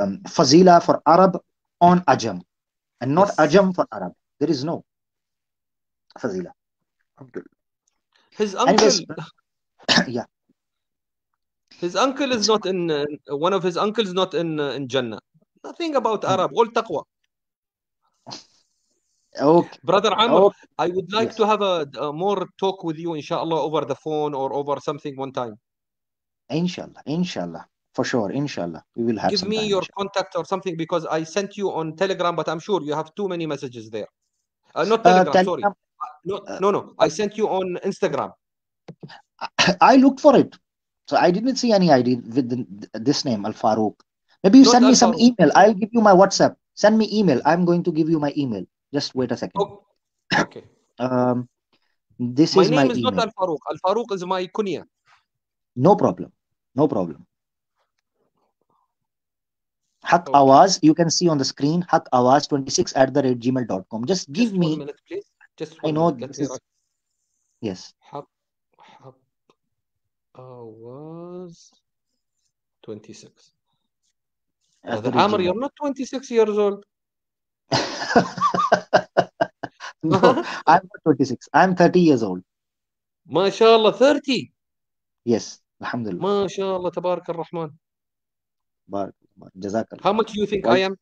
fazila for Arab on Ajam, and not Yes. Ajam for Arab. There is no fazila. Alhamdulillah. His Anyways, uncle, yeah, his uncle is it's not in, one of his uncles not in Jannah. Nothing about fine. Arab, all taqwa. Okay, Brother Amr, okay, I would like to yes, have a more talk with you, inshallah, over the phone or over something one time. inshallah, inshallah, for sure, inshallah, we will have Give some me time, your inshallah. contact or something because I sent you on Telegram, but I'm sure you have too many messages there. Not Telegram, sorry. Telegram, No, uh, no, no. I sent you on Instagram. I looked for it, so I didn't see any ID with this name, Al Farouk. Maybe you Not send me Al some Farouk. email. I'll give you my WhatsApp. Send me email. I'm going to give you my email. Just wait a second. Oh, okay. Um, this My is my name is not email. Al Farouk. Al Farouk is my kunya. No problem. No problem. Haq Okay. Awaz, you can see on the screen, Haq Awaz 26@gmail.com. Just give Just one me, minute, please. Just I one know minute. Let this me is, write. yes. Hab, Hab, was 26. At Brother the rate Amr, Gmail. you're not 26 years old. No, I'm not 26. I'm 30 years old. MashaAllah, 30. Yes. Alhamdulillah. MashaAllah, Tabarak ar-Rahman. Barak, Jazakallah. How much do you think I Well, am?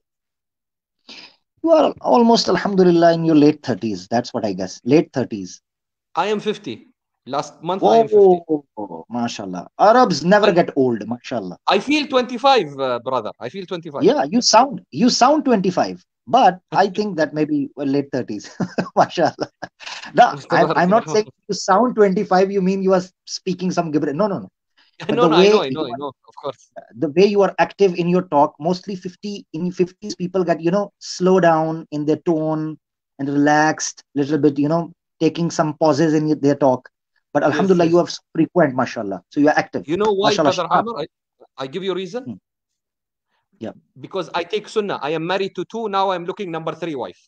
you are almost, Alhamdulillah, in your late 30s. That's what I guess. Late 30s. I am 50. Last month I am 50. Whoa, mashallah. Arabs never I, get old, mashallah. I feel 25, brother. I feel 25. Yeah, you sound 25, but I think that maybe late 30s. Mashallah. No, I'm Tabarak not saying ar-Rahman. you sound 25, you mean you are speaking some gibberish. No, no, no. But No, no, I know, I know, I know. Of course. the way you are active in your talk, mostly 50s people get, slow down in their tone and relaxed little bit, taking some pauses in their talk. But Yes, Alhamdulillah, you yes. have frequent, mashallah. So you are active. You know why, Mashallah, brother shabab. Amr? I give you a reason. Hmm. Yeah. Because I take sunnah. I am married to two. Now I'm looking number three wife.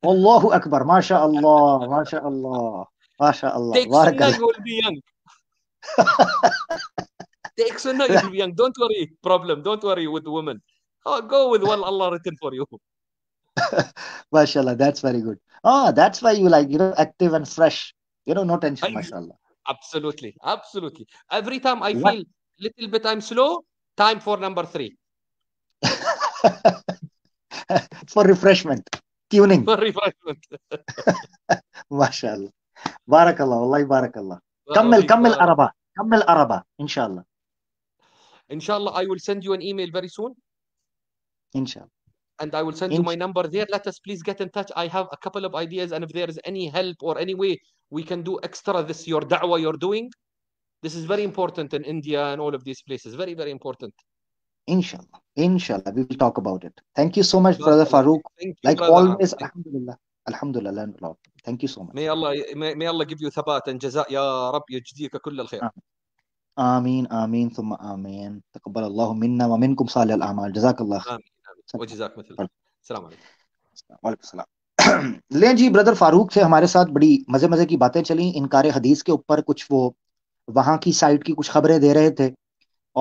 Allahu Akbar. MashaAllah. MashaAllah. MashaAllah. Take sunnah, Barakallah. you will be young. Take sunnah, you will be young. Don't worry. Problem. Don't worry with women. Oh, go with what Allah written for you. MashaAllah. That's very good. Ah, that's why you like, active and fresh. No tension, I, mashallah. absolutely. Absolutely. Every time I What? feel little bit I'm slow, time for number three. For refreshment, tuning. For refreshment. MashaAllah. Barakallah. Wallahi barakallah. Barakallahu Kammil, feek, Kammil barakallahu. Araba. Kammil Araba. Inshallah. Inshallah, I will send you an email very soon. Inshallah. And I will send you my Inshallah. number there. Let us please get in touch. I have a couple of ideas, and if there is any help or any way we can do extra this your da'wah you're doing, this is very important in India and all of these places. Very, very important. Inshallah. Inshallah. We will talk about it. Thank you so much, Brother Barakallah Farooq. feek. Thank you, Like brother Amr. always, Alhamdulillah. Alhamdulillah. Learned a lot. Thank you so much. May Allah give you thabat and jaza ya Rab yajdika kull al khair. آمين آمين ثم آمين تقبل الله منا ومنكم صالح الأعمال جزاك الله خير Amin, amin. Wajazak mithl. Salam alaikum. وعلیکم السلام لیں جی برادر فاروق سے ہمارے ساتھ بڑی مزے مزے کی باتیں چلیں انکار حدیث کے اوپر کچھ وہ وہاں کی سائٹ کی کچھ خبریں دے رہے تھے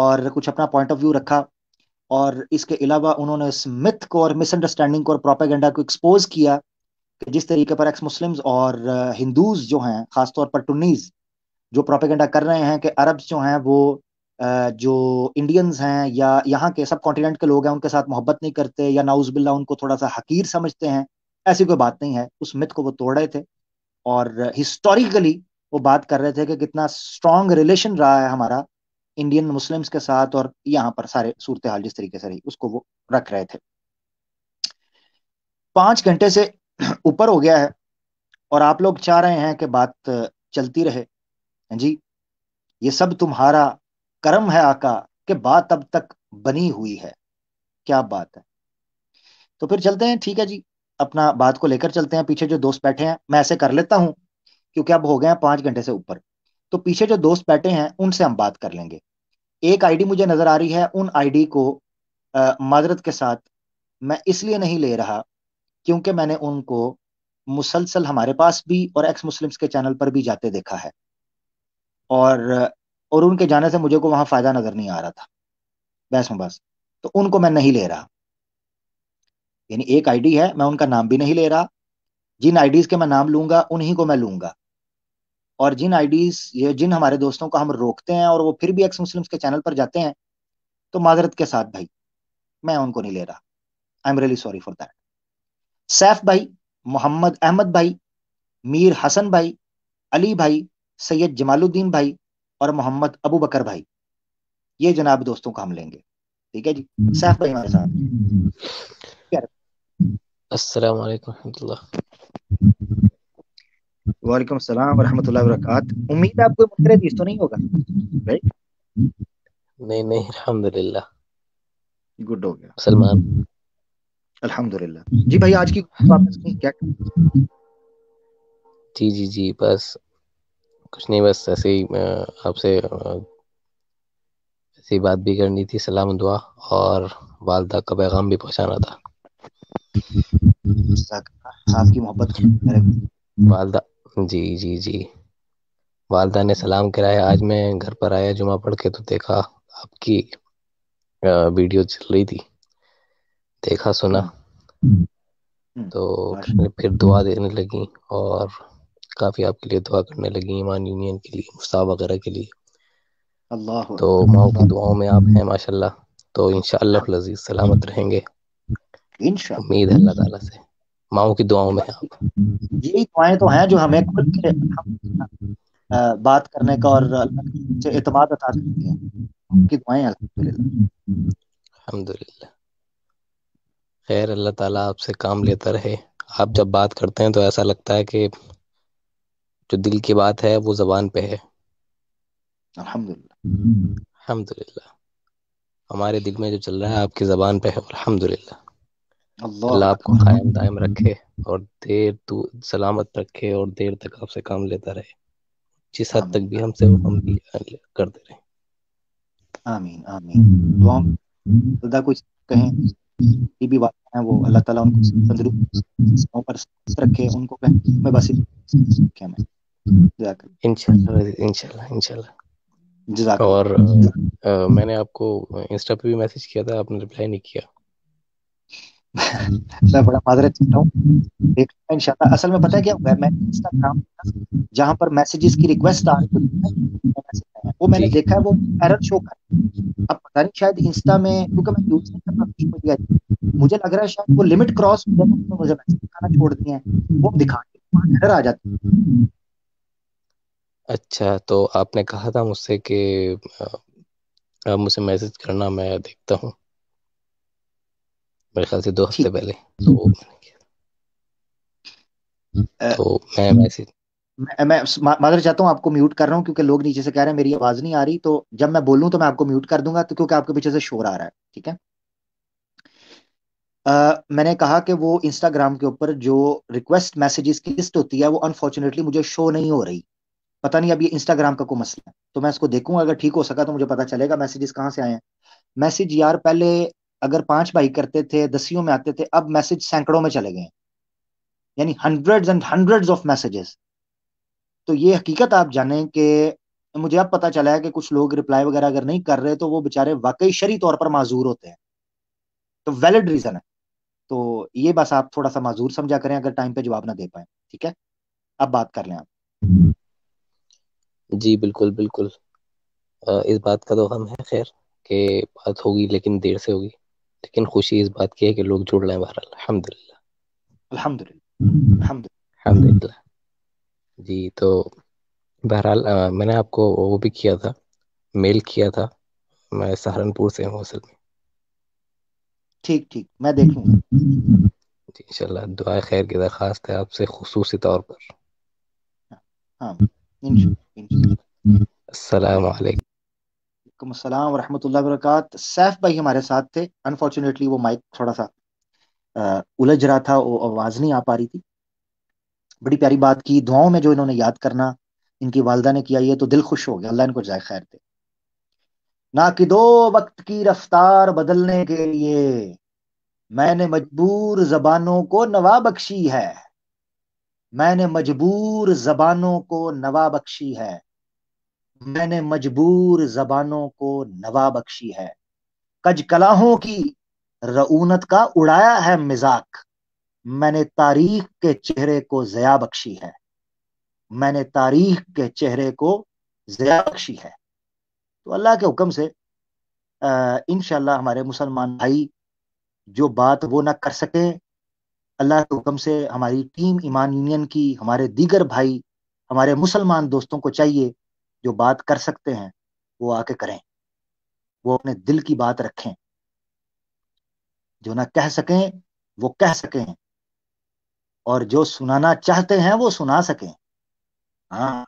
اور کچھ اپنا پوائنٹ آف ویو رکھا اور اس کے علاوہ انہوں نے اس متھ کو اور مس انڈرسٹینڈنگ کو اور پروپیگنڈا کو ایکسپوز کیا کہ جس طریقے پر ایکس مسلمز اور ہندوز جو ہیں خاص طور پر ٹنیز جو پروپیگنڈا کر رہے ہیں کہ عربز جو ہیں وہ جو انڈینز ہیں یا یہاں کے سب کانٹیننٹ کے لوگ ہیں ان کے ساتھ محبت نہیں کرتے یا نعوذ باللہ ان کو تھوڑا سا حقیر سمجھتے ہیں. ایسی کوئی بات نہیں ہے. اس مت کو وہ توڑ رہے تھے اور ہسٹوریکلی وہ بات کر رہے تھے کہ کتنا اسٹرانگ ریلیشن رہا ہے ہمارا انڈین مسلمز کے ساتھ اور یہاں پر سارے صورتحال جس طریقے سے رہی اس کو وہ رکھ رہے تھے. 5 گھنٹے سے اوپر ہو گیا ہے اور آپ لوگ چاہ رہے ہیں کہ بات چلتی رہے. جی یہ سب تمہارا کرم ہے آقا کہ بات اب تک بنی ہوئی ہے. کیا بات ہے. تو پھر چلتے ہیں. ٹھیک ہے جی اپنا بات کو لے کر چلتے ہیں. پیچھے جو دوست بیٹھے ہیں میں ایسے کر لیتا ہوں کیونکہ اب ہو گئے ہیں 5 گھنٹے سے اوپر. تو پیچھے جو دوست بیٹھے ہیں ان سے ہم بات کر لیں گے. ایک آئی ڈی مجھے نظر آ رہی ہے. ان آئی ڈی کو معذرت کے ساتھ میں اس لیے نہیں لے رہا کیونکہ میں نے ان کو مسلسل ہمارے پاس بھی اور ایکس مسلمز کے چینل پر بھی جاتے دیکھا ہے اور ان کے جانے سے مجھے کو وہاں فائدہ نظر نہیں آ رہا تھا. بس تو ان کو میں نہیں لے رہا. یعنی ایک آئی ڈی ہے، میں ان کا نام بھی نہیں لے رہا. جن آئی ڈیز کے میں نام لوں گا انہی کو میں لوں گا. اور جن آئی ڈیز یہ جن ہمارے دوستوں کو ہم روکتے ہیں اور وہ پھر بھی ایکس مسلمس کے چینل پر جاتے ہیں، تو معذرت کے ساتھ بھائی میں ان کو نہیں لے رہا. I am really sorry for that. Saif بھائی، محمد احمد بھائی، میر حسن بھائی، علی بھائی، سید جمال الدین بھائی اور محمد ابو بکر بھائی، یہ جناب دوستوں کو ہم لیں گے. ٹھیک ہے جی. سیف بھائی ہمارے ساتھ. السلام علیکم ورحمۃ اللہ. وعلیکم السلام ورحمۃ اللہ وبرکاتہ. امید ہے آپ کو منکر حدیث تو نہیں ہوگا بھائی؟ نہیں الحمدللہ گڈ ہو گیا. مسلمان. الحمدللہ. جی بھائی آج کی آپ نے سنی کیا؟ جی بس کچھ نہیں، بس ایسے ہی آپ سے ایسی بات بھی کرنی تھی، سلام دعا اور والدہ کا پیغام بھی پہنچانا تھا. آپ کی محبت والدہ جی والدہ نے سلام کرایا. آج میں گھر پر آیا جمعہ پڑھ کے، تو دیکھا آپ کی ویڈیو چل رہی تھی، دیکھا سنا تو پھر دعا دینے لگی اور کافی آپ کے لیے دعا کرنے لگی، ایمان یونین کے لیے، مصطفیٰ وغیرہ کے لیے. اللہ تو ماؤں کی دعاؤں میں آپ ہیں ماشاءاللہ. تو انشاءاللہ العزیز سلامت رہیں گے، انشاءاللہ. امید ہے اللہ تعالیٰ سے. ماؤں کی دعاؤں میں ہیں آپ. یہی دعائیں تو ہیں جو ہمیں کھل کے بات کرنے کا اور اللہ سے اعتماد عطا کرتی ہیں. ان کی دعائیں الحمدللہ. الحمدللہ. خیر، اللہ تعالیٰ آپ سے کام لیتا رہے. آپ جب بات کرتے ہیں تو ایسا لگتا ہے کہ جو دل کی بات ہے وہ زبان پہ ہے. الحمدللہ. الحمدللہ. ہمارے دل میں جو چل رہا ہے آپ کی زبان پہ ہے، الحمدللہ. اللہ اللہ آپ کو قائم دائم رکھے اور دیر تو سلامت رکھے اور دیر تک آپ سے کام لیتا رہے، جس حد تک آمین بھی ہم سے ہم بھی کرتے رہے. آمین آمین. دعا خدا کچھ کہیں یہ بھی بات ہے، وہ اللہ تعالیٰ ان کو تندرست پر سلامت رکھے، ان کو کہیں میں بس رکھے ہمیں. انشاءاللہ. جزاک اور اللہ. میں نے آپ کو انسٹا پہ بھی میسج کیا تھا، آپ نے رپلائی نہیں کیا. میں بڑا معذرت چاہتا ہوں، دیکھتا ہوں انشاءاللہ. اصل میں پتہ ہے کیا ہوا ہے، میں انسٹاگرام جہاں پر میسیجز کی ریکویسٹ آ رہی ہوتی ہے وہ میں نے جی دیکھا ہے وہ ایرر شو کر. اب پتہ نہیں شاید انسٹا میں، کیونکہ میں یوز نہیں کرتا سوشل میڈیا، مجھے لگ رہا ہے شاید وہ لمٹ کراس ہو جائے تو مجھے میسج دکھانا چھوڑ دیے ہیں، وہ دکھا کے وہاں ایرر آ جاتی ہے. اچھا، تو آپ نے کہا تھا مجھ سے کہ آپ مجھے میسج کرنا، میں دیکھتا ہوں. میرے خیال سے 2 ہفتے ٹھیک. پہلے تو میں میسج میں معذرت چاہتا ہوں، آپ کو میوٹ کر رہا ہوں کیونکہ لوگ نیچے سے کہہ رہے ہیں میری آواز نہیں آ رہی، تو جب میں بولوں تو میں آپ کو میوٹ کر دوں گا، تو کیونکہ آپ کے پیچھے سے شور آ رہا ہے. ٹھیک ہے. میں نے کہا کہ وہ انسٹاگرام کے اوپر جو ریکویسٹ میسیجز کی لسٹ ہوتی ہے وہ انفارچونیٹلی مجھے شو نہیں ہو رہی. پتہ نہیں اب یہ انسٹاگرام کا کوئی مسئلہ ہے، تو میں اس کو دیکھوں گا، اگر ٹھیک ہو سکا تو مجھے پتا چلے گا میسیجز کہاں سے آئے ہیں. میسیج یار پہلے اگر 5 بھائی کرتے تھے 10 میں آتے تھے، اب میسیج سینکڑوں میں چلے گئے، یعنی hundreds and hundreds of messages. تو یہ حقیقت آپ جانیں کہ مجھے اب پتا چلا ہے کہ کچھ لوگ رپلائی وغیرہ اگر نہیں کر رہے تو وہ بےچارے واقعی شرعی طور پر معذور ہوتے ہیں، تو ویلڈ ریزن ہے. تو یہ بس آپ تھوڑا سا معذور سمجھا کریں اگر ٹائم پہ جواب نہ دے پائیں. ٹھیک ہے، اب بات کر لیں آپ. جی بالکل. اس بات کا تو ہم ہے خیر کہ بات ہوگی لیکن دیر سے ہوگی، لیکن خوشی اس بات کی ہے کہ لوگ جڑ رہے ہیں. بہرحال الحمدللہ. الحمدللہ. جی تو بہرحال میں نے آپ کو وہ بھی کیا تھا، میل کیا تھا. میں سہارنپور سے ہوں اصل میں. ٹھیک میں دیکھ لوں گا. جی انشاءاللہ. دعائے خیر کی درخواست ہے آپ سے خصوصی طور پر. ہاں انشاءاللہ. السلام علیکم. وعلیکم السلام ورحمۃ اللہ وبرکاتہ. سیف بھائی ہمارے ساتھ تھے، انفارچونیٹلی وہ مائک تھوڑا سا الجھ رہا تھا، وہ آواز نہیں آ پا رہی تھی. بڑی پیاری بات کی، دعاؤں میں جو انہوں نے یاد کرنا ان کی والدہ نے کیا، یہ تو دل خوش ہو گیا. اللہ ان کو جزائے خیر دے. نہ کہ دو وقت کی رفتار بدلنے کے لیے میں نے مجبور زبانوں کو نوا بخشی ہے، میں نے مجبور زبانوں کو نوا بخشی ہے، میں نے مجبور زبانوں کو نوا بخشی ہے. کج کلاہوں کی رعونت کا اڑایا ہے مذاق، میں نے تاریخ کے چہرے کو ضیا بخشی ہے، میں نے تاریخ کے چہرے کو ضیا بخشی ہے۔ تو اللہ کے حکم سے انشاءاللہ ہمارے مسلمان بھائی جو بات وہ نہ کر سکے، اللہ کے حکم سے ہماری ٹیم ایمان یونین کی، ہمارے دیگر بھائی، ہمارے مسلمان دوستوں کو چاہیے جو بات کر سکتے ہیں وہ آ کے کریں، وہ اپنے دل کی بات رکھیں، جو نہ کہہ سکیں وہ کہہ سکیں، اور جو سنانا چاہتے ہیں وہ سنا سکیں۔ ہاں،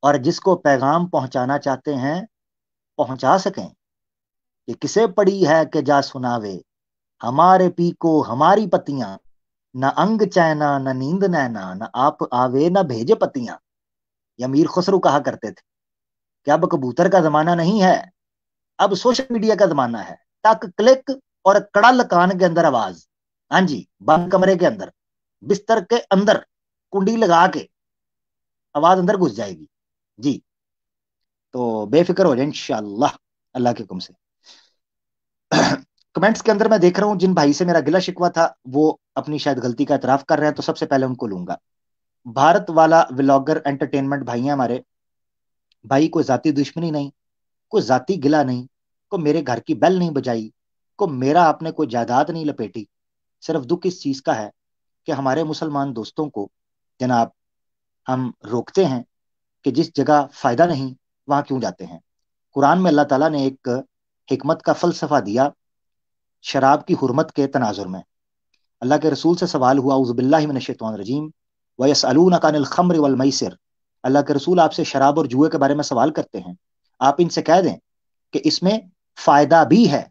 اور جس کو پیغام پہنچانا چاہتے ہیں پہنچا سکیں، کہ کسے پڑی ہے کہ جا سناوے، ہمارے پی کو ہماری پتیاں، نہ انگ چینا نہ نیند نینا، نہ آپ آوے نہ بھیجے پتیاں۔ یہ امیر خسرو کہا کرتے تھے کہ اب کبوتر کا زمانہ نہیں ہے، اب سوشل میڈیا کا زمانہ ہے، ٹک کلک اور کڑل کان کے اندر آواز، ہاں جی، بند کمرے کے اندر، بستر کے اندر کنڈی لگا کے آواز اندر گھس جائے گی جی۔ تو بے فکر ہو جائیں انشاءاللہ اللہ کے حکم سے۔ کمنٹس کے اندر میں دیکھ رہا ہوں جن بھائی سے میرا گلا شکوا تھا وہ اپنی شاید غلطی کا اعتراف کر رہے ہیں، تو سب سے پہلے ان کو لوں گا۔ بھارت والا ولاگر انٹرٹینمنٹ بھائی ہیں ہمارے بھائی، کوئی ذاتی دشمنی نہیں، کوئی ذاتی گلا نہیں، کوئی میرے گھر کی بیل نہیں بجائی، کوئی میرا آپ نے کوئی جائیداد نہیں لپیٹی۔ صرف دکھ اس چیز کا ہے کہ ہمارے مسلمان دوستوں کو جناب ہم روکتے ہیں کہ جس جگہ فائدہ نہیں وہاں کیوں جاتے ہیں۔ قرآن میں اللہ تعالیٰ نے ایک حکمت کا فلسفہ دیا شراب کی حرمت کے تناظر میں۔ اللہ کے رسول سے سوال ہوا، اعوذ باللہ من الشیطان الرجیم، وَيَسْأَلُونَكَ عَنِ الْخَمْرِ وَالْمَيْسِرِ، اللہ کے رسول آپ سے شراب اور جوئے کے بارے میں سوال کرتے ہیں، آپ ان سے کہہ دیں کہ اس میں فائدہ بھی ہے،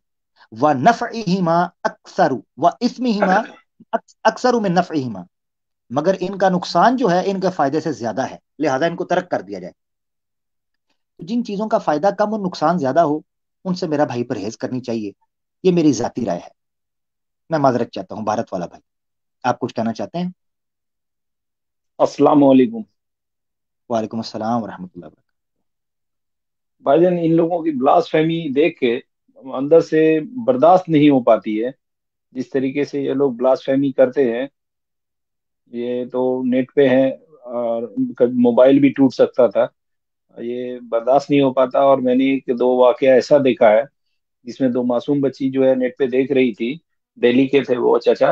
وَنَفْعِهِمَا أَكْثَرُ وَإِثْمِهِمَا أَكْثَرُ مِن نَفْعِهِمَا، مگر ان کا نقصان جو ہے ان کے فائدے سے زیادہ ہے، لہذا ان کو ترک کر دیا جائے۔ جن چیزوں کا فائدہ کم اور نقصان زیادہ ہو ان سے میرا بھائی پرہیز کرنی چاہیے، یہ میری ذاتی رائے ہے۔ میں معذرت چاہتا ہوں بھارت والا بھائی، آپ کچھ کہنا چاہتے ہیں؟ السلام علیکم وعلیکم السلام ورحمۃ اللہ وبرکاتہ۔ بھائی جان، ان لوگوں کی بلاس فہمی دیکھ کے اندر سے برداشت نہیں ہو پاتی ہے، جس طریقے سے یہ لوگ بلاس فہمی کرتے ہیں۔ یہ تو نیٹ پہ ہیں اور موبائل بھی ٹوٹ سکتا تھا، یہ برداشت نہیں ہو پاتا۔ اور میں نے ایک دو واقعہ ایسا دیکھا ہے جس میں دو معصوم بچی جو ہے نیٹ پہ دیکھ رہی تھی، دہلی کے تھے وہ چچا،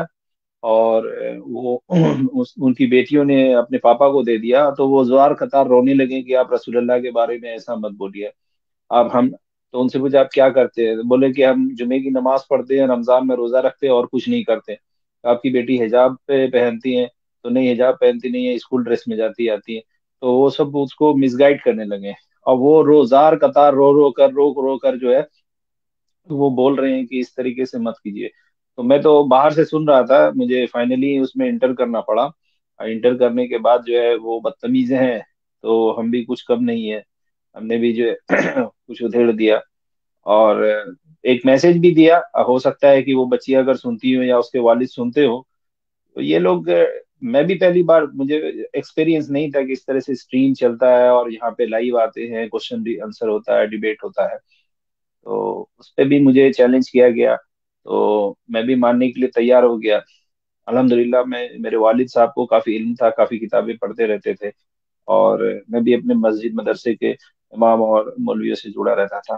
اور وہ ان کی بیٹیوں نے اپنے پاپا کو دے دیا، تو وہ زوار قطار رونے لگے کہ آپ رسول اللہ کے بارے میں ایسا مت بولیے۔ اب ہم تو ان سے پوچھا آپ کیا کرتے ہیں، بولے کہ ہم جمعے کی نماز پڑھتے ہیں، رمضان میں روزہ رکھتے ہیں اور کچھ نہیں کرتے۔ آپ کی بیٹی حجاب پہ پہنتی ہیں تو نہیں، حجاب پہنتی نہیں ہے، اسکول ڈریس میں جاتی آتی ہے۔ تو وہ سب اس کو مس گائڈ کرنے لگے، اور وہ روزار قطار رو کر جو ہے وہ بول رہے ہیں کہ اس طریقے سے مت کیجیے۔ تو میں تو باہر سے سن رہا تھا، مجھے فائنلی اس میں انٹر کرنا پڑا، اور انٹر کرنے کے بعد جو ہے وہ بدتمیز ہیں، تو ہم بھی کچھ کم نہیں ہے، ہم نے بھی جو ہے کچھ ادھیڑ دیا، اور ایک میسج بھی دیا۔ ہو سکتا ہے کہ وہ بچی اگر سنتی ہو یا اس کے والد سنتے ہو، تو یہ لوگ میں بھی پہلی بار، مجھے ایکسپیرینس نہیں تھا کہ اس طرح سے اسٹریم چلتا ہے اور یہاں پہ لائیو آتے ہیں، کوشچن بھی آنسر ہوتا ہے، ڈیبیٹ ہوتا ہے۔ تو اس پہ بھی مجھے چیلنج کیا گیا، تو میں بھی ماننے کے لیے تیار ہو گیا۔ الحمدللہ میرے والد صاحب کو کافی علم تھا، کافی کتابیں پڑھتے رہتے تھے، اور میں بھی اپنے مسجد مدرسے کے امام اور مولویوں سے جڑا رہتا تھا،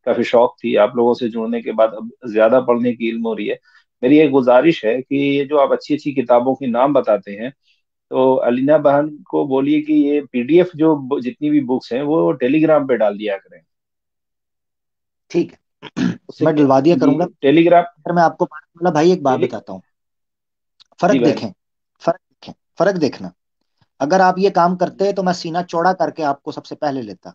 کافی شوق تھی۔ آپ لوگوں سے جڑنے کے بعد اب زیادہ پڑھنے کی علم ہو رہی ہے۔ میری ایک گزارش ہے کہ یہ جو آپ اچھی اچھی کتابوں کے نام بتاتے ہیں، تو علینا بہن کو بولیے کہ یہ PDF جو جتنی بھی بکس ہیں وہ ٹیلی گرام پہ ڈال دیا کریں، ٹھیک ہے، اس سے میں ڈلوا دیا جی کروں گا۔ ٹیلی گرام پھر میں آپ کو بھارت والا بھائی ایک بات ٹیلی بتاتا ہوں، جی فرق بھائی دیکھیں، فرق دیکھنا۔ اگر آپ یہ کام کرتے تو میں سینہ چوڑا کر کے آپ کو سب سے پہلے لیتا،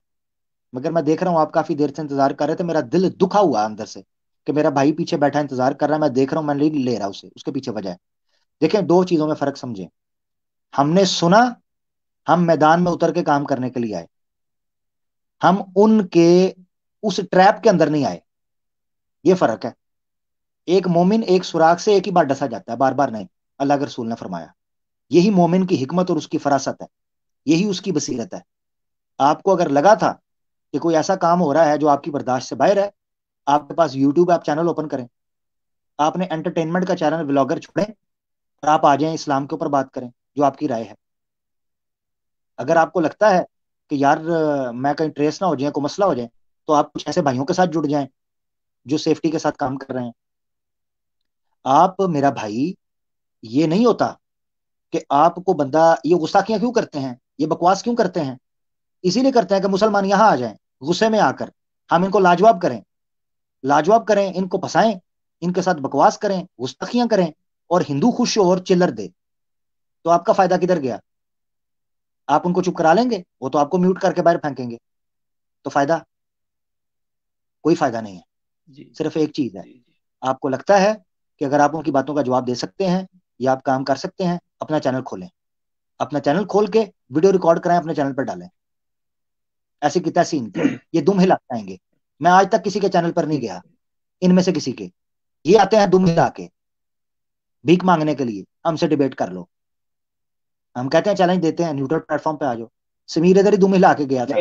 مگر میں دیکھ رہا ہوں آپ کافی دیر سے انتظار کر رہے تھے، میرا دل دکھا ہوا ہے اندر سے کہ میرا بھائی پیچھے بیٹھا انتظار کر رہا ہے، میں دیکھ رہا ہوں، میں نہیں لے رہا اسے، اس کے پیچھے وجہ ہے۔ دیکھیں، دو چیزوں میں فرق سمجھیں، ہم نے سنا، ہم میدان میں اتر کے کام کرنے کے لیے آئے، ہم ان کے اس ٹریپ کے اندر نہیں آئے، یہ فرق ہے۔ ایک مومن ایک سوراخ سے ایک ہی بار ڈسا جاتا ہے، بار بار نہیں، اللہ کے رسول نے فرمایا۔ یہی مومن کی حکمت اور اس کی فراست ہے، یہی اس کی بصیرت ہے۔ آپ کو اگر لگا تھا کہ کوئی ایسا کام ہو رہا ہے جو آپ کی برداشت سے باہر ہے، آپ کے پاس یوٹیوب، آپ چینل اوپن کریں، آپ نے انٹرٹینمنٹ کا چینل ولاگر چھوڑیں اور آپ آ جائیں اسلام کے اوپر بات کریں جو آپ کی رائے ہے. اگر آپ کو لگتا ہے کہ یار میں کہیں ٹریس نہ ہو جائیں، کوئی مسئلہ ہو جائے، تو آپ کچھ ایسے بھائیوں کے ساتھ جڑ جائیں جو سیفٹی کے ساتھ کام کر رہے ہیں. آپ میرا بھائی، یہ نہیں ہوتا کہ آپ کو بندہ یہ غصاخیاں کیوں کرتے ہیں، یہ بکواس کیوں کرتے ہیں؟ اسی لیے کرتے ہیں کہ مسلمان یہاں آ جائیں غصے میں آ کر، ہم ان کو لاجواب کریں، لاجواب کریں، ان کو پھنسائیں، ان کے ساتھ بکواس کریں، گستاخیاں کریں، اور ہندو خوش ہو اور چلر دے. تو آپ کا فائدہ کدھر گیا؟ آپ ان کو چپ کرا لیں گے، وہ تو آپ کو میوٹ کر کے باہر پھینکیں گے. تو فائدہ کوئی فائدہ نہیں ہے. جی صرف ایک چیز ہے، جی جی آپ کو لگتا ہے کہ اگر آپ ان کی باتوں کا جواب دے سکتے ہیں یا آپ کام کر سکتے ہیں، اپنا چینل کھولیں، اپنا چینل کھول کے ویڈیو ریکارڈ کرائیں، اپنے چینل پر ڈالیں. ایسی کی تیسی ان کی یہ دم ہلا آئیں گے. میں آج تک کسی کے چینل پر نہیں گیا، ان میں سے کسی کے، یہ آتے ہیں دم ہلا کے بھیک مانگنے کے لیے، ہم سے ڈیبیٹ کر لو. ہم کہتے ہیں چیلنج دیتے ہیں، نیوٹرل پلیٹ فارم پہ آ جاؤ. سمیر ادھر ہی دم ہلا کے گیا تھا.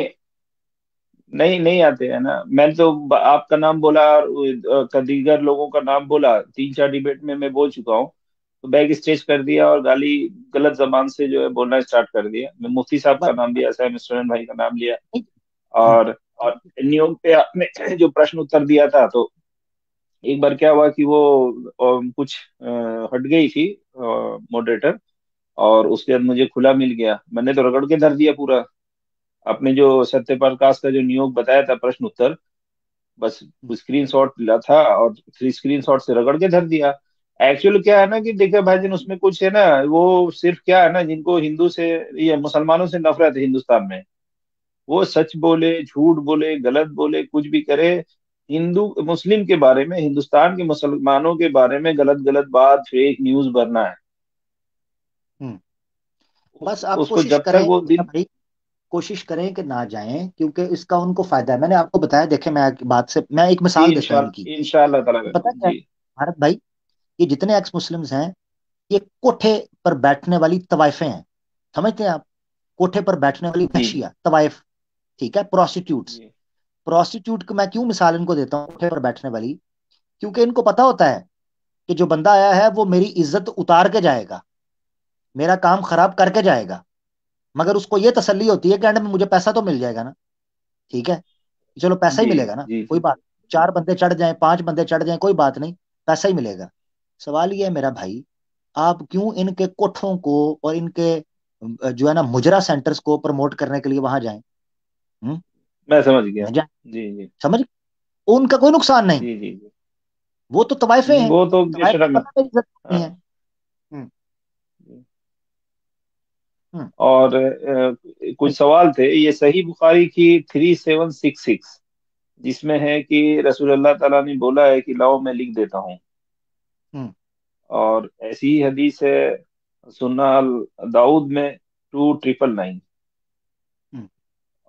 نہیں نہیں آتے ہیں نا. میں نے تو آپ کا نام بولا اور دیگر لوگوں کا نام بولا، 3-4 ڈیبیٹ میں بول چکا ہوں، تو بیک اسٹیج کر دیا اور گالی غلط زبان سے جو ہے بولنا اسٹارٹ کر دیا. میں مفتی صاحب کا نام لیا، سیم اسٹوڈنٹ بھائی کا نام لیا، اور نیوم پہ آپ نے جو پرشن اتر دیا تھا. تو ایک بار کیا ہوا کہ وہ کچھ ہٹ گئی تھی ماڈریٹر، اور اس کے بعد مجھے کھلا مل گیا. میں نے تو رگڑ کے دھر دیا پورا اپنے جو ستیہ پرکاش کا جو نیوگ بتایا تھا پرشن اتر، بس اسکرین شاٹ لا تھا اور 3 اسکرین شاٹ سے رگڑ کے دھر دیا. ایکچولی کیا ہے نا کہ دیکھیں بھائی جن، اس میں کچھ ہے نا، وہ صرف کیا ہے نا، جن کو ہندو سے یا مسلمانوں سے نفرت ہے ہندوستان میں، وہ سچ بولے، جھوٹ بولے، غلط بولے، کچھ بھی کرے، ہندو مسلم کے بارے میں، ہندوستان کے مسلمانوں کے بارے میں غلط غلط بات، فیک نیوز بھرنا ہے. بس آپ اس کو کوشش جب کریں تک وہ دن. بھائی، کوشش کریں کہ نہ جائیں، کیونکہ اس کا ان کو فائدہ ہے. میں نے آپ کو بتایا، دیکھیں میں بات سے میں ایک جی مثال دیتا ہوں ان کی. انشاء اللہ تعالیٰ. پتہ کیا ہے جی بھارت بھائی، یہ جتنے ایکس مسلمز ہیں، یہ کوٹھے پر بیٹھنے والی طوائفیں ہیں. سمجھتے ہیں آپ؟ کوٹھے پر بیٹھنے والی جی وحشیہ طوائف، ٹھیک ہے، پروسٹیٹیوٹس. جی پروسٹیٹیوٹ کو میں کیوں مثال ان کو دیتا ہوں کوٹھے پر بیٹھنے والی؟ کیونکہ ان کو پتا ہوتا ہے کہ جو بندہ آیا ہے وہ میری عزت اتار کے جائے گا، میرا کام خراب کر کے جائے گا، مگر اس کو یہ تسلی ہوتی ہے کہ اینڈ میں مجھے پیسہ تو مل جائے گا نا. ٹھیک ہے، چلو پیسہ ہی جی ملے گا نا، جی کوئی بات. 4 بندے چڑھ جائیں، 5 بندے چڑھ جائیں، کوئی بات نہیں، پیسہ ہی ملے گا. سوال یہ ہے میرا بھائی، آپ کیوں ان کے کوٹھوں کو اور ان کے جو ہے نا مجرا سینٹرز کو پروموٹ کرنے کے لیے وہاں جائیں؟ میں سمجھ گیا. نہ جائیں. جی جی سمجھ، ان کا کوئی نقصان نہیں، جی جی جی. وہ تو طوائفیں ہیں، وہ تو بے طوائف شرم کو ہے. پتہ ہے عزت نہیں ہاں. ہے. ہم، ہم، اور کچھ سوال تھے. یہ صحیح بخاری کی 3766، جس میں ہے کہ رسول اللہ تعالیٰ نے بولا ہے کہ لاؤ میں لکھ دیتا ہوں، ہم، اور ایسی ہی حدیث ہے سنن داؤد میں 2999، ہم،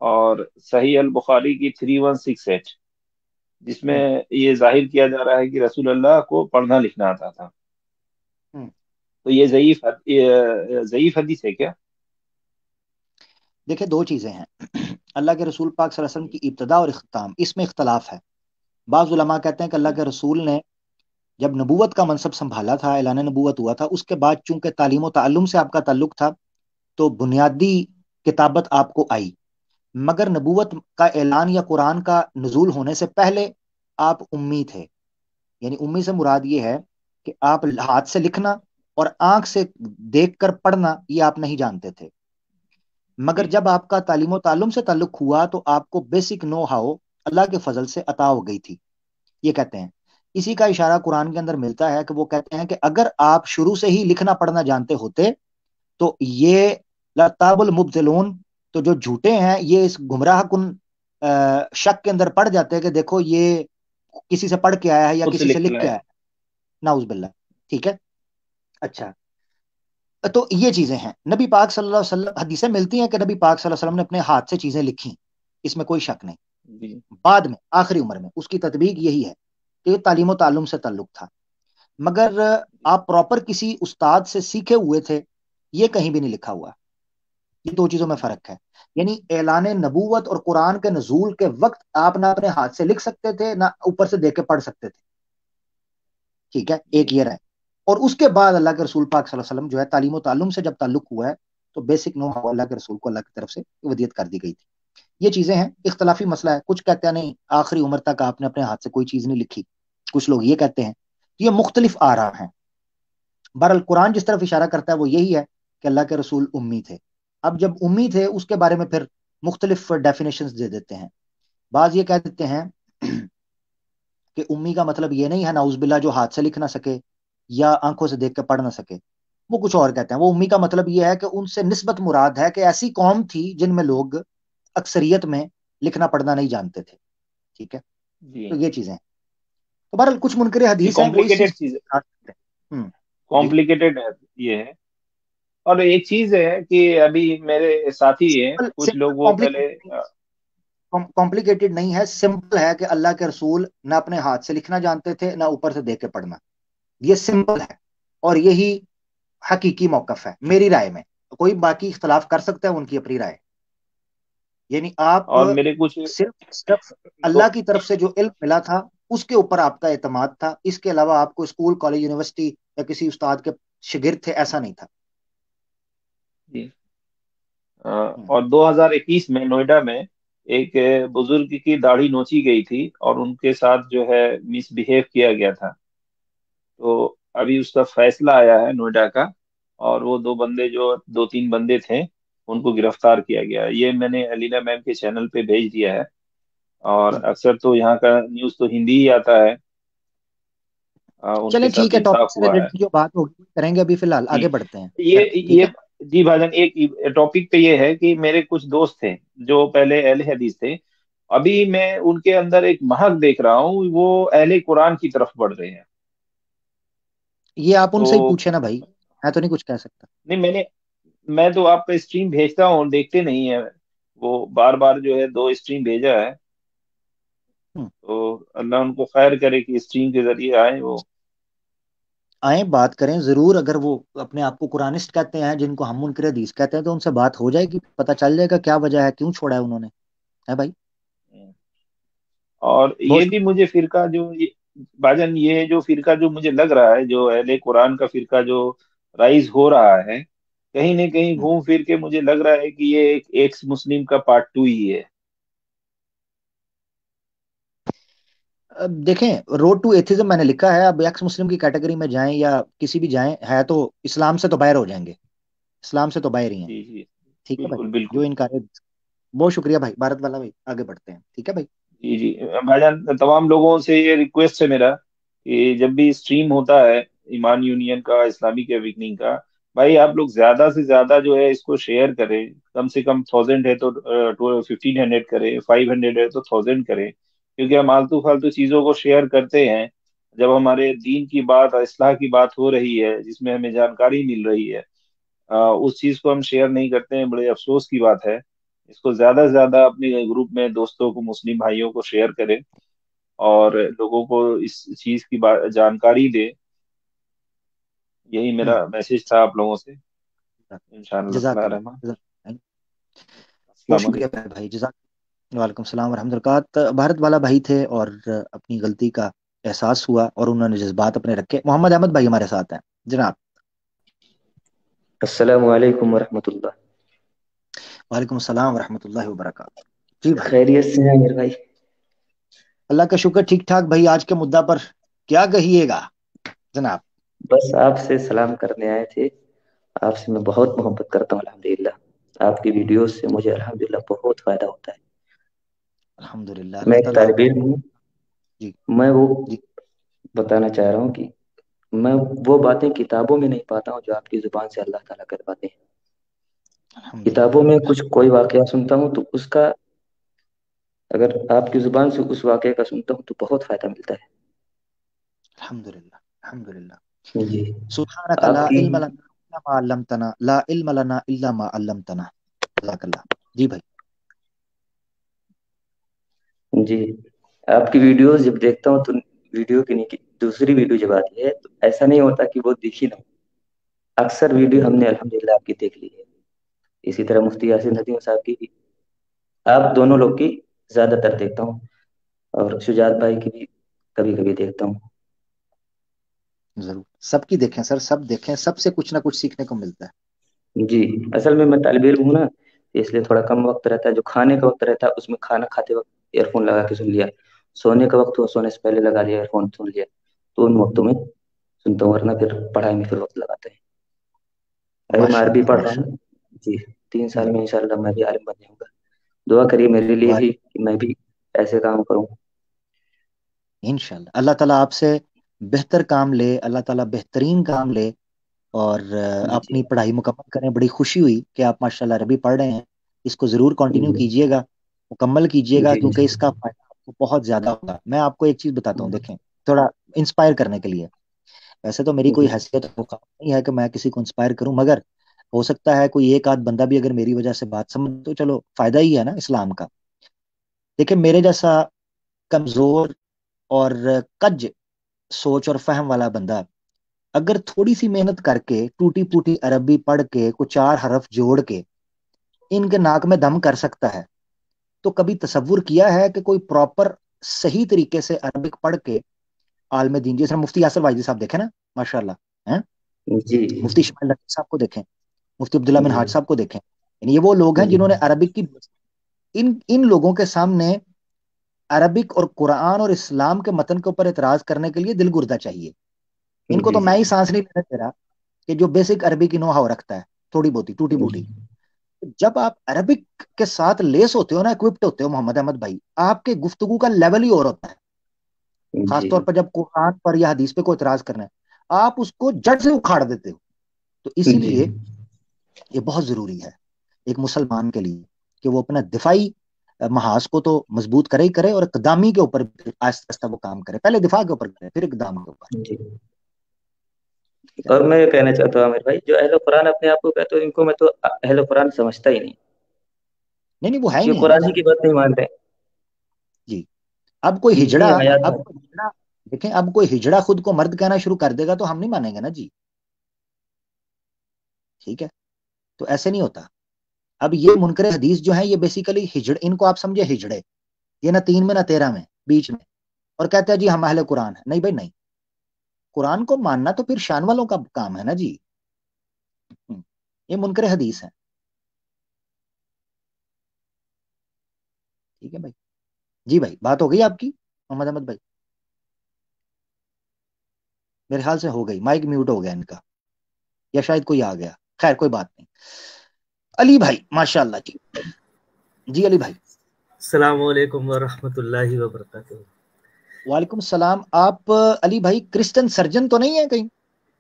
اور صحیح البخاری کی 3168، جس میں ہم، یہ ظاہر کیا جا رہا ہے کہ رسول اللہ کو پڑھنا لکھنا آتا تھا. ہم. تو یہ ضعیف حدیث ہے کیا؟ دیکھیں، 2 چیزیں ہیں. اللہ کے رسول پاک صلی اللہ علیہ وسلم کی ابتدا اور اختتام، اس میں اختلاف ہے. بعض علماء کہتے ہیں کہ اللہ کے رسول نے جب نبوت کا منصب سنبھالا تھا، اعلان نبوت ہوا تھا، اس کے بعد چونکہ تعلیم و تعلم سے آپ کا تعلق تھا تو بنیادی کتابت آپ کو آئی، مگر نبوت کا اعلان یا قرآن کا نزول ہونے سے پہلے آپ امی تھے. یعنی امی سے مراد یہ ہے کہ آپ ہاتھ سے لکھنا اور آنکھ سے دیکھ کر پڑھنا یہ آپ نہیں جانتے تھے. مگر جی جب آپ کا تعلیم و تعلم سے تعلق ہوا تو آپ کو بیسک نو ہاؤ اللہ کے فضل سے عطا ہو گئی تھی، یہ کہتے ہیں. اسی کا اشارہ قرآن کے اندر ملتا ہے کہ وہ کہتے ہیں کہ اگر آپ شروع سے ہی لکھنا پڑھنا جانتے ہوتے تو یہ لتاب المبتلون، تو جو جھوٹے ہیں یہ اس گمراہ کن شک کے اندر پڑ جاتے ہیں کہ دیکھو یہ کسی سے پڑھ کے آیا ہے یا خود سے کسی سے لکھ لکھ کے کے آئے. آیا ہے، نعوذ باللہ. ٹھیک ہے، اچھا. تو یہ چیزیں ہیں. نبی پاک صلی اللہ علیہ وسلم، حدیثیں ملتی ہیں کہ نبی پاک صلی اللہ علیہ وسلم نے اپنے ہاتھ سے چیزیں لکھی، اس میں کوئی شک نہیں. جی بعد میں آخری عمر میں اس کی تطبیق یہی ہے کہ یہ تعلیم و تعلم سے تعلق تھا. مگر آپ پراپر کسی استاد سے سیکھے ہوئے تھے، یہ کہیں بھی نہیں لکھا ہوا. یہ دو چیزوں میں فرق ہے. یعنی اعلان نبوت اور قرآن کے نزول کے وقت آپ نہ اپنے ہاتھ سے لکھ سکتے تھے نہ اوپر سے دیکھ کے پڑھ سکتے تھے. ٹھیک ہے, ایک یہ رہے. اور اس کے بعد اللہ کے رسول پاک صلی اللہ علیہ وسلم جو ہے تعلیم و تعلم سے جب تعلق ہوا ہے تو بیسک نو ہاؤ اللہ کے رسول کو اللہ کی طرف سے ودیت کر دی گئی تھی. یہ چیزیں ہیں, اختلافی مسئلہ ہے. کچھ کہتے ہیں نہیں آخری عمر تک آپ نے اپنے ہاتھ سے کوئی چیز نہیں لکھی, کچھ لوگ یہ کہتے ہیں. یہ مختلف آراء ہیں. بہرحال قرآن جس طرف اشارہ کرتا ہے وہ یہی ہے کہ اللہ کے رسول امی تھے. اب جب امی تھے اس کے بارے میں پھر مختلف ڈیفینیشنز دے دیتے ہیں. بعض یہ کہہ دیتے ہیں کہ امی کا مطلب یہ نہیں ہے نعوذ باللہ جو ہاتھ سے لکھ نہ سکے یا آنکھوں سے دیکھ کے پڑھ نہ سکے. وہ کچھ اور کہتے ہیں. وہ امی کا مطلب یہ ہے کہ ان سے نسبت مراد ہے کہ ایسی قوم تھی جن میں لوگ اکثریت میں لکھنا پڑھنا نہیں جانتے تھے. ٹھیک ہے, جی تو یہ چیزیں ہیں. تو بہرحال کچھ منکر یہ حدیث ہیں وہ اس چیز کمپلیکیٹڈ چیز ہے، ہوں جی کمپلیکیٹڈ ہے یہ ہے. اور ایک چیز ہے کہ ابھی میرے ساتھی ہیں کچھ لوگ وہ پہلے کمپلیکیٹڈ نہیں ہے, سمپل ہے کہ اللہ کے رسول نہ اپنے ہاتھ سے لکھنا جانتے تھے نہ اوپر سے دیکھ کے پڑھنا. یہ سمپل ہے اور یہی حقیقی موقف ہے میری رائے میں. کوئی باقی اختلاف کر سکتا ہے, ان کی اپنی رائے. یعنی آپ اور میرے کچھ صرف اللہ کی طرف سے جو علم ملا تھا اس کے اوپر آپ کا اعتماد تھا, اس کے علاوہ آپ کو اسکول کالج یونیورسٹی یا کسی استاد کے شاگرد تھے ایسا نہیں تھا. جی اور 2021 میں نوئیڈا میں ایک بزرگ کی داڑھی نوچی گئی تھی اور ان کے ساتھ جو ہے مس بہیو کیا گیا تھا. تو ابھی اس کا فیصلہ آیا ہے نوئیڈا کا, اور وہ دو تین بندے تھے ان کو گرفتار کیا گیا. یہ میں نے علینا میم کے چینل پہ بھیج دیا ہے, اور اکثر تو یہاں کا نیوز تو ہندی ہی آتا ہے. ان کے چلیں ساتھ ٹھیک ہے, انصاف ٹاپک سے ہوا ہے. ریلیٹڈ جو بات ہوگی کریں گے, ابھی فی الحال جی آگے بڑھتے ہیں. ٹھیک یہ ہے, جی بھائی جان, ایک ٹاپک پہ یہ ہے کہ میرے کچھ دوست تھے جو پہلے اہل حدیث تھے, ابھی میں ان کے اندر ایک مہک دیکھ رہا ہوں, وہ اہل قرآن کی طرف بڑھ رہے ہیں. یہ آپ ان سے ہی تو پوچھے نا بھائی, میں تو نہیں کچھ کہہ سکتا. نہیں میں تو آپ کا اسٹریم بھیجتا ہوں, دیکھتے نہیں ہے وہ, بار بار جو ہے 2 اسٹریم بھیجا ہے. ہوں. تو اللہ ان کو خیر کرے کہ اسٹریم کے ذریعے آئے وہ. آئیں بات کریں ضرور. اگر وہ اپنے آپ کو قرآنسٹ کہتے ہیں جن کو ہم منکر حدیث کہتے ہیں تو ان سے بات ہو جائے گی, پتہ چل جائے گا کیا وجہ ہے, کیوں چھوڑا ہے انہوں نے. ہے بھائی, اور بہت یہ بھی مجھے فرقہ بھاجن یہ جو فرقہ جو مجھے لگ رہا ہے, جو اہل قرآن کا فرقہ جو رائز ہو رہا ہے, کہیں نہ کہیں شکریہ. گھوم پھر کے مجھے لگ رہا ہے کہ یہ ایک ایکس مسلم کا پارٹ 2 ہی ہے. دیکھیں روڈ ٹو ایتھزم میں نے لکھا ہے, اب ایکس مسلم کی کیٹیگری میں جائیں یا کسی بھی جائیں, ہے تو اسلام سے تو باہر ہو جائیں گے, اسلام سے تو باہر ہی ہیں. جی جی ٹھیک ہے بھائی, بالکل جو بالکل. انکار. بہت شکریہ بھائی بھارت والا بھائی, آگے بڑھتے ہیں. ٹھیک ہے بھائی. جی جی بھائی جان, تمام لوگوں سے یہ ریکویسٹ ہے میرا کہ جب بھی اسٹریم ہوتا ہے ایمان یونین کا, اسلامک اویکننگ کا, بھائی آپ لوگ زیادہ سے زیادہ جو ہے اس کو شیئر کریں. کم سے کم 1000 ہے تو 1500 کریں, 500 ہے تو 1000 کریں, کیونکہ ہم آلتو فالتو چیزوں کو شیئر کرتے ہیں. جب ہمارے دین کی بات, اصلاح کی بات ہو رہی ہے, جس میں ہمیں جانکاری مل رہی ہے, اس چیز کو ہم شیئر نہیں کرتے ہیں, بڑے افسوس کی بات ہے. اس کو زیادہ سے زیادہ اپنے گروپ میں دوستوں کو, مسلم بھائیوں کو شیئر کریں اور لوگوں کو اس چیز کی جانکاری دے. یہی میرا میسج تھا آپ لوگوں سے. انشاءاللہ جزاک تعالی اللہ, رحمان. جزاک اللہ. بہت السلام شکریہ علیکم. بھائی, جزاک. وعلیکم السلام ورحمۃ اللہ وبرکاتہ. بھارت والا بھائی تھے اور اپنی غلطی کا احساس ہوا اور انہوں نے جذبات اپنے رکھے. محمد احمد بھائی ہمارے ساتھ ہیں جناب. السلام علیکم ورحمۃ اللہ. وعلیکم السلام ورحمۃ اللہ وبرکاتہ. جی بھائی, خیریت سے ہیں میرے بھائی؟ اللہ کا شکر ٹھیک ٹھاک بھائی. آج کے مدعا پر کیا کہیے گا جناب؟ بس آپ سے سلام کرنے آئے تھے. آپ سے میں بہت محبت کرتا ہوں الحمدللہ. آپ کی ویڈیوز سے مجھے الحمدللہ بہت فائدہ ہوتا ہے. الحمدللہ, میں اللہ ایک تعالیٰ آپ طالب کو. علم ہوں. جی میں وہ جی. بتانا چاہ رہا ہوں کہ میں وہ باتیں کتابوں میں نہیں پاتا ہوں جو آپ کی زبان سے اللہ تعالیٰ کرواتے ہیں. الحمدللہ کتابوں میں کچھ کوئی واقعہ سنتا ہوں تو اس کا, اگر آپ کی زبان سے اس واقعے کا سنتا ہوں تو بہت فائدہ ملتا ہے. الحمدللہ الحمدللہ. جی سبحانک لا آپ کی علم لنا الا ما علمتنا, لا علم لنا الا ما علمتنا. جزاک اللہ. جی بھائی. جی آپ کی ویڈیوز جب دیکھتا ہوں تو ویڈیو کی نہیں, دوسری ویڈیو جب آتی ہے تو ایسا نہیں ہوتا کہ وہ دکھی نہ ہو. اکثر ویڈیو ہم نے الحمدللہ آپ کی دیکھ لی ہے. اسی طرح مفتی یاسین ندیم صاحب کی بھی، آپ دونوں لوگ کی زیادہ تر دیکھتا ہوں، اور شجاعت بھائی کی بھی کبھی کبھی دیکھتا ہوں. ضرور سب کی دیکھیں سر، سب دیکھیں، سب سے کچھ نہ کچھ سیکھنے کو ملتا ہے. جی اصل میں طالب علم ہوں نا، اس لیے تھوڑا کم وقت رہتا ہے. جو کھانے کا وقت رہتا ہے اس میں کھانا کھاتے وقت ایئر فون لگا کے سن لیا، سونے کا وقت ہوا سونے سے پہلے لگا لیا ایئر فون سن لیا، تو ان وقتوں میں سنتا ہوں، ورنہ پھر پڑھائی میں پھر وقت لگاتے ہیں. ابھی میں ماشاء عربی اللہ پڑھ رہا ماشاء ہوں جی. 3 سال اللہ. میں انشاءاللہ میں بھی عالم بن جاؤں گا. دعا کریے میرے لیے واہ، بھی کہ میں بھی ایسے کام کروں. انشاءاللہ اللہ تعالیٰ آپ سے بہتر کام لے، اللہ تعالیٰ بہترین کام لے، اور جی اپنی پڑھائی مکمل کریں. بڑی خوشی ہوئی کہ آپ ماشاءاللہ عربی پڑھ رہے ہیں. اس کو ضرور کنٹینیو کیجئے گا، مکمل کیجئے گا، جی کیونکہ اس کا فائدہ آپ کو بہت زیادہ ہوگا. میں آپ کو ایک چیز بتاتا ہوں، دیکھیں تھوڑا انسپائر کرنے کے لیے. ویسے تو میری کوئی جی حیثیت نہیں ہے کہ میں کسی کو انسپائر کروں، مگر ہو سکتا ہے کوئی ایک آدھ بندہ بھی اگر میری وجہ سے بات سمجھ تو چلو فائدہ ہی ہے نا اسلام کا. دیکھیں میرے جیسا کمزور اور کج سوچ اور فہم والا بندہ اگر تھوڑی سی محنت کر کے ٹوٹی پوٹی عربی پڑھ کے کچھ 4 حرف جوڑ کے ان کے ناک میں دم کر سکتا ہے، تو کبھی تصور کیا ہے کہ کوئی پراپر صحیح طریقے سے عربک پڑھ کے عالم دین، جیسے مفتی یاسر واجدی صاحب دیکھیں نا ماشاء اللہ، جی مفتی شمائل لطیف صاحب کو دیکھیں، مفتی عبداللہ بن جی حاج صاحب کو دیکھیں. یعنی یہ وہ لوگ ہیں جی جنہوں نے عربک کی ان لوگوں کے سامنے عربک اور قرآن اور اسلام کے متن کے اوپر اعتراض کرنے کے لیے دل گردہ چاہیے. ان کو جی تو جی میں ہی سانس نہیں لینے دے رہا کہ جو بیسک عربی کی نو ہاؤ رکھتا ہے، تھوڑی بہتی ٹوٹی بوٹی. جب آپ عربک کے ساتھ لیس ہوتے ہو نا، اکوپٹ ہوتے ہو محمد احمد بھائی، آپ کے گفتگو کا لیول ہی اور ہوتا ہے. خاص جی طور پر جب قرآن پر یا حدیث پہ کوئی اعتراض کرنا ہے، آپ اس کو جڑ سے اکھاڑ دیتے ہو. تو اسی جی لیے یہ بہت ضروری ہے ایک مسلمان کے لیے کہ وہ اپنا دفاعی محاذ کو تو مضبوط کرے ہی کرے، اور اقدامی کے اوپر آہستہ آہستہ وہ کام کرے. پہلے دفاع کے اوپر کرے پھر اقدام کے اوپر. جی. اور میں یہ کہنا چاہتا ہوں عامر بھائی، جو اہل قرآن اپنے آپ کو کہتے ہیں، ان کو میں تو اہل قرآن سمجھتا ہی نہیں. نہیں وہ ہے ہی یہ نہیں ہے نا قرآن سر. کی بات نہیں مانتے. جی اب کوئی ان ہجڑا کی حیات اب کوئی ہجڑا دیکھیں، اب کوئی ہجڑا خود کو مرد کہنا شروع کر دے گا تو ہم نہیں مانیں گے نا جی. ٹھیک ہے، تو ایسے نہیں ہوتا. اب یہ منکر حدیث جو ہیں یہ بیسیکلی ان کو آپ سمجھے ہجڑے، یہ نہ 3 میں نہ 13 میں، بیچ میں، اور کہتے ہیں جی ہم اہل قرآن ہیں. نہیں بھائی نہیں، قرآن کو ماننا تو پھر شان والوں کا کام ہے نا جی. یہ منکر حدیث ہیں. ٹھیک ہے بھائی. جی بھائی بات ہو گئی آپ کی محمد احمد بھائی؟ میرے خیال سے ہو گئی، مائک میوٹ ہو گیا ان کا، یا شاید کوئی آ گیا. خیر کوئی بات نہیں. علی بھائی ماشاء اللہ جی. جی علی بھائی. السلام علیکم ورحمۃ اللہ وبرکاتہ. وعلیکم السلام. آپ علی بھائی کرسچن سرجن تو نہیں ہیں کہیں؟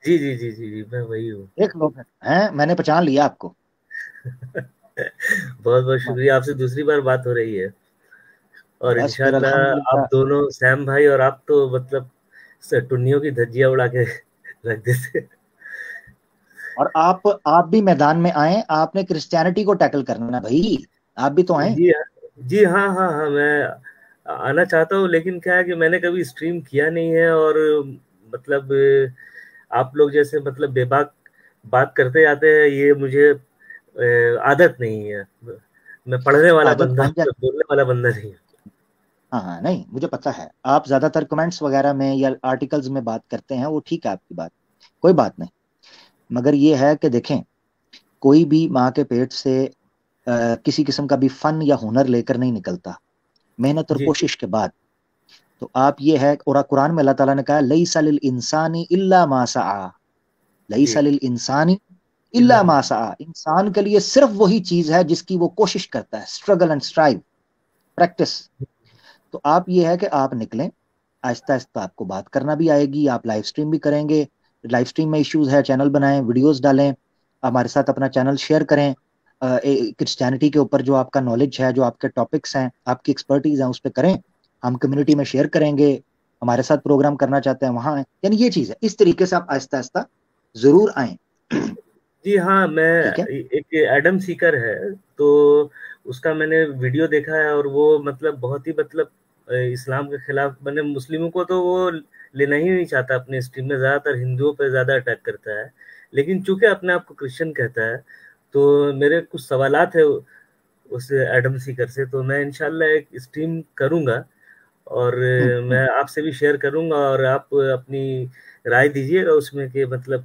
جی جی جی جی جی میں وہی ہوں. ایک لوگ ہیں، میں نے پہچان لیا آپ کو. بہت بہت شکریہ. آپ سے دوسری بار بات ہو رہی ہے، اور بس پھر انشاءاللہ الحمدللہ. آپ دونوں سیم بھائی اور آپ تو مطلب ٹنیوں کی دھجیاں اڑا کے رکھ دیتے. اور آپ بھی میدان میں آئیں، آپ نے کرسچینٹی کو ٹیکل کرنا بھائی، آپ بھی تو آئیں. جی جی ہاں ہاں ہاں میں آنا چاہتا ہوں، لیکن کیا ہے کہ میں نے کبھی اسٹریم کیا نہیں ہے، اور مطلب آپ لوگ جیسے مطلب بے باک بات کرتے جاتے ہیں، یہ مجھے عادت نہیں ہے. میں پڑھنے والا عادت بندہ بن ہوں، جائے. میں بولنے والا بندہ نہیں ہوں. ہاں ہاں نہیں مجھے پتا ہے، آپ زیادہ تر کمنٹس وغیرہ میں یا آرٹیکلز میں بات کرتے ہیں، وہ ٹھیک ہے آپ کی بات، کوئی بات نہیں. مگر یہ ہے کہ دیکھیں کوئی بھی ماں کے پیٹ سے کسی قسم کا بھی فن یا ہنر لے کر نہیں نکلتا، محنت اور جی جی کوشش کے بعد. تو آپ یہ ہے، اور قرآن میں اللہ تعالیٰ نے کہا لیس للانسان الا ما سعی، لیس جی للانسان الا اللہ ما سعی. انسان کے لیے صرف وہی چیز ہے جس کی وہ کوشش کرتا ہے، اسٹرگل اینڈ اسٹرائیو، پریکٹس. تو آپ یہ ہے کہ آپ نکلیں آہستہ آہستہ، آپ کو بات کرنا بھی آئے گی، آپ لائیو سٹریم بھی کریں گے. لائیو سٹریم میں ایشوز ہے، چینل بنائیں، ویڈیوز ڈالیں، ہمارے ساتھ اپنا چینل شیئر کریں. کرسچینٹی کے اوپر جو آپ کا نالج ہے، جو آپ کے ٹاپکس ہیں، آپ کی ایکسپرٹیز ہیں، اس پہ کریں. ہم کمیونٹی میں شیئر کریں گے. ہمارے ساتھ پروگرام کرنا چاہتے ہیں وہاں آئیں. یعنی یہ چیز ہے، اس طریقے سے آپ آہستہ آہستہ ضرور آئیں. جی ہاں. میں ٹھیک ہے. ایک ایڈم سیکر ہے، تو اس کا میں نے ویڈیو دیکھا ہے، اور وہ مطلب بہت ہی مطلب اسلام کے خلاف، میں مسلموں کو تو وہ لینا ہی نہیں چاہتا اپنے اسٹریم میں، زیادہ تر ہندوؤں پہ زیادہ اٹیک کرتا ہے. لیکن چونکہ اپنے آپ کو کرسچن کہتا ہے، تو میرے کچھ سوالات ہیں اس ایڈم سیکر سے، تو میں انشاءاللہ ایک اسٹریم کروں گا اور میں آپ سے بھی شیئر کروں گا، اور آپ اپنی رائے دیجیے گا اس میں کہ مطلب